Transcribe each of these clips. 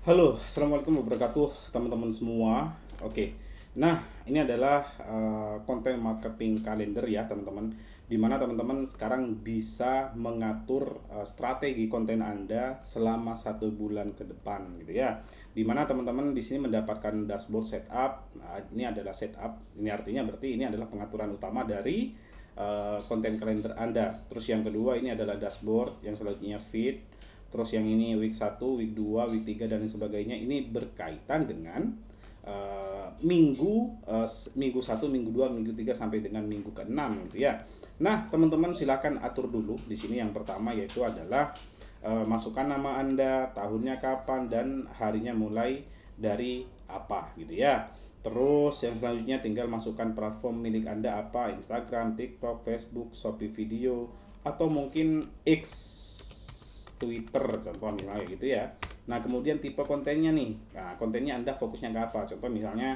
Halo, assalamualaikum wabarakatuh, teman-teman semua. Oke, nah ini adalah konten marketing kalender ya, teman-teman. Dimana teman-teman sekarang bisa mengatur strategi konten Anda selama 1 bulan ke depan, gitu ya. Dimana teman-teman di sini mendapatkan dashboard setup. Nah, ini adalah setup. Ini artinya berarti ini adalah pengaturan utama dari konten kalender Anda. Terus yang kedua ini adalah dashboard, yang selanjutnya feed. Terus yang ini week 1, week 2, week 3 dan sebagainya. Ini berkaitan dengan minggu 1, minggu 2, minggu 3 sampai dengan minggu ke-6 gitu ya. Nah, teman-teman silakan atur dulu di sini. Yang pertama yaitu adalah masukkan nama Anda, tahunnya kapan dan harinya mulai dari apa gitu ya. Terus yang selanjutnya tinggal masukkan platform milik Anda apa, Instagram, TikTok, Facebook, Shopee Video, atau mungkin X, Twitter contoh misalnya gitu ya. Nah, kemudian tipe kontennya nih. Nah, kontennya Anda fokusnya ke apa? Contoh misalnya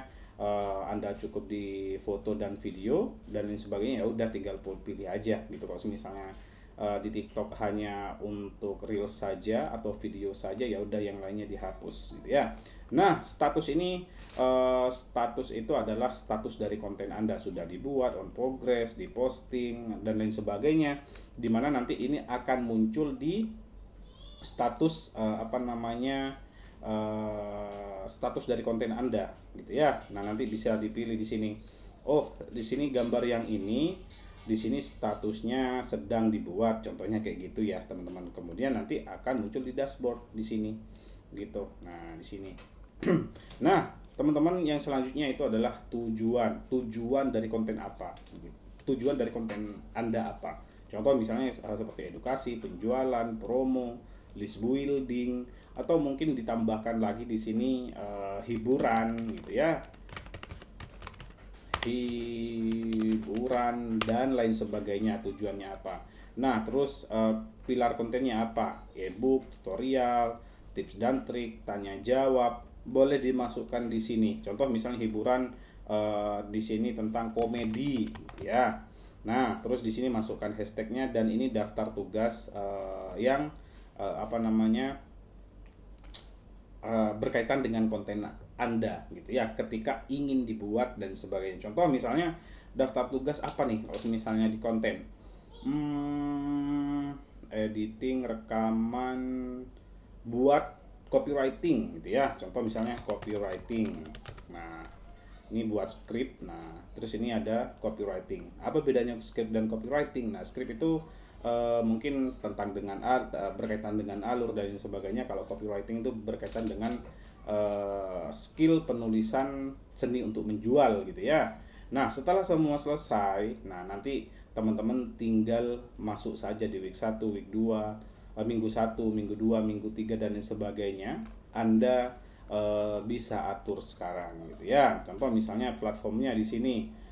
Anda cukup di foto dan video dan lain sebagainya, ya udah tinggal pilih aja gitu. Kalau misalnya di TikTok hanya untuk reels saja atau video saja, ya udah yang lainnya dihapus gitu ya. Nah, status ini status itu adalah status dari konten Anda sudah dibuat, on progress, diposting dan lain sebagainya, dimana nanti ini akan muncul di status apa namanya status dari konten Anda gitu ya. Nah, nanti bisa dipilih di sini. Oh, di sini gambar yang ini, di sini statusnya sedang dibuat, contohnya kayak gitu ya, teman-teman. Kemudian nanti akan muncul di dashboard di sini. Gitu. Nah, di sini. Nah, teman-teman yang selanjutnya itu adalah tujuan. Tujuan dari konten apa? Tujuan dari konten Anda apa? Contoh misalnya seperti edukasi, penjualan, promo, list building, atau mungkin ditambahkan lagi di sini hiburan gitu ya. Hiburan dan lain sebagainya, tujuannya apa. Nah, terus pilar kontennya apa? E-book, tutorial, tips dan trik, tanya jawab, boleh dimasukkan di sini. Contoh misalnya hiburan di sini tentang komedi, ya. Nah, terus di sini masukkan hashtagnya dan ini daftar tugas yang apa namanya berkaitan dengan konten Anda gitu ya, ketika ingin dibuat dan sebagainya. Contoh misalnya daftar tugas apa nih kalau misalnya di konten, hmm, editing, rekaman, buat copywriting gitu ya. Contoh misalnya copywriting. Nah, ini buat script. Nah, terus ini ada copywriting. Apa bedanya script dan copywriting? Nah, script itu mungkin tentang dengan art, berkaitan dengan alur dan sebagainya. Kalau copywriting itu berkaitan dengan skill penulisan seni untuk menjual gitu ya. Nah, setelah semua selesai, nah nanti teman-teman tinggal masuk saja di week 1, week 2, minggu 1, minggu 2, minggu 3 dan lain sebagainya. Anda bisa atur sekarang gitu ya. Contoh misalnya platformnya di sini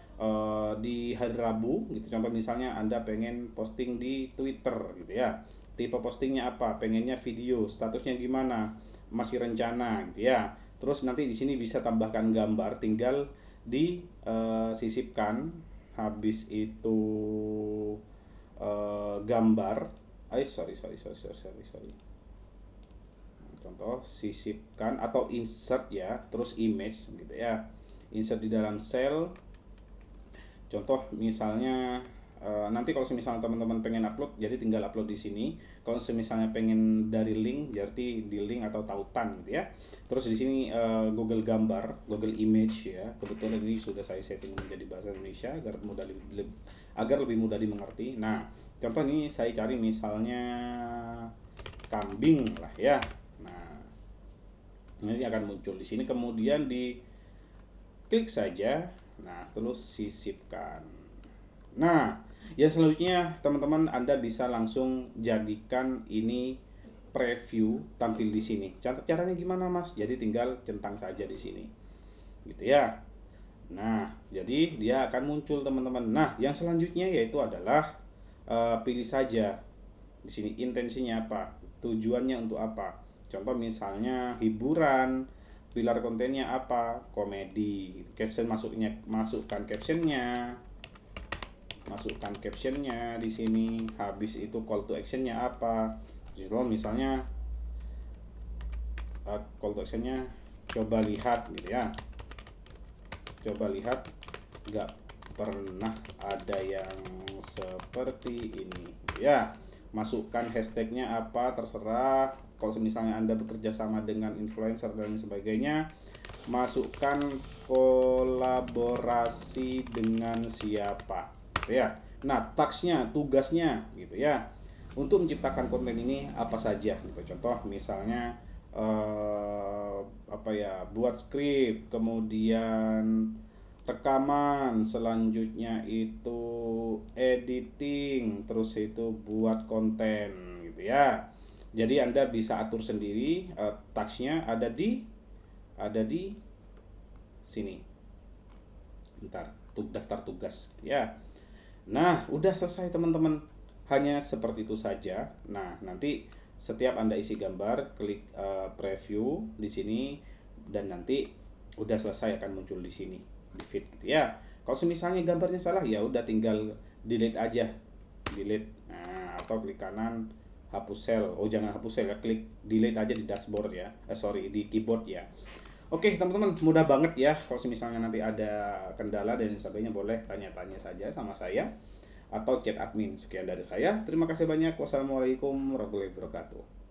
di hari Rabu gitu. Contoh misalnya Anda pengen posting di Twitter gitu ya. Tipe postingnya apa? Pengennya video, statusnya gimana? Masih rencana gitu ya. Terus nanti di sini bisa tambahkan gambar, tinggal disisipkan. Habis itu gambar. Sorry. Contoh sisipkan atau insert ya, terus image gitu ya. Insert di dalam sel. Contoh misalnya nanti kalau misalnya teman-teman pengen upload, jadi tinggal upload di sini. Kalau misalnya pengen dari link, berarti di link atau tautan gitu ya. Terus di sini Google Gambar, Google Image ya. Kebetulan ini sudah saya setting menjadi bahasa Indonesia agar lebih mudah dimengerti. Nah, contoh ini saya cari misalnya kambing lah ya. Nah, ini akan muncul di sini, kemudian di klik saja. Nah, terus sisipkan. Nah, yang selanjutnya teman-teman Anda bisa langsung jadikan ini preview tampil di sini. Caranya gimana, Mas? Jadi tinggal centang saja di sini. Gitu ya. Nah, jadi dia akan muncul teman-teman. Nah, yang selanjutnya yaitu adalah pilih saja di sini intensinya apa, tujuannya untuk apa. Contoh misalnya hiburan, pilar kontennya apa, komedi. Caption masukkan captionnya di sini. Habis itu call to actionnya apa. Contoh misalnya call to actionnya coba lihat gitu ya. Coba lihat, nggak pernah ada yang seperti ini ya. Masukkan hashtagnya apa terserah. Kalau misalnya Anda bekerja sama dengan influencer dan sebagainya, masukkan kolaborasi dengan siapa gitu ya. Nah, tasknya, tugasnya gitu ya, untuk menciptakan konten ini apa saja gitu. Contoh misalnya apa ya, buat skrip, kemudian rekaman, selanjutnya itu editing, terus itu buat konten gitu ya. Jadi Anda bisa atur sendiri, tasknya ada di sini. Bentar, daftar tugas ya. Nah, udah selesai teman-teman. Hanya seperti itu saja. Nah, nanti setiap Anda isi gambar, klik preview di sini, dan nanti udah selesai akan muncul di sini di feed gitu ya. Kalau misalnya gambarnya salah, ya udah tinggal delete aja. Delete. Nah, atau klik kanan hapus sel. Oh, jangan hapus sel ya, klik delete aja di dashboard ya. Sorry, di keyboard ya. Oke teman-teman, mudah banget ya. Kalau misalnya nanti ada kendala dan sebagainya, boleh tanya-tanya saja sama saya atau chat admin. Sekian dari saya, terima kasih banyak. Wassalamualaikum warahmatullahi wabarakatuh.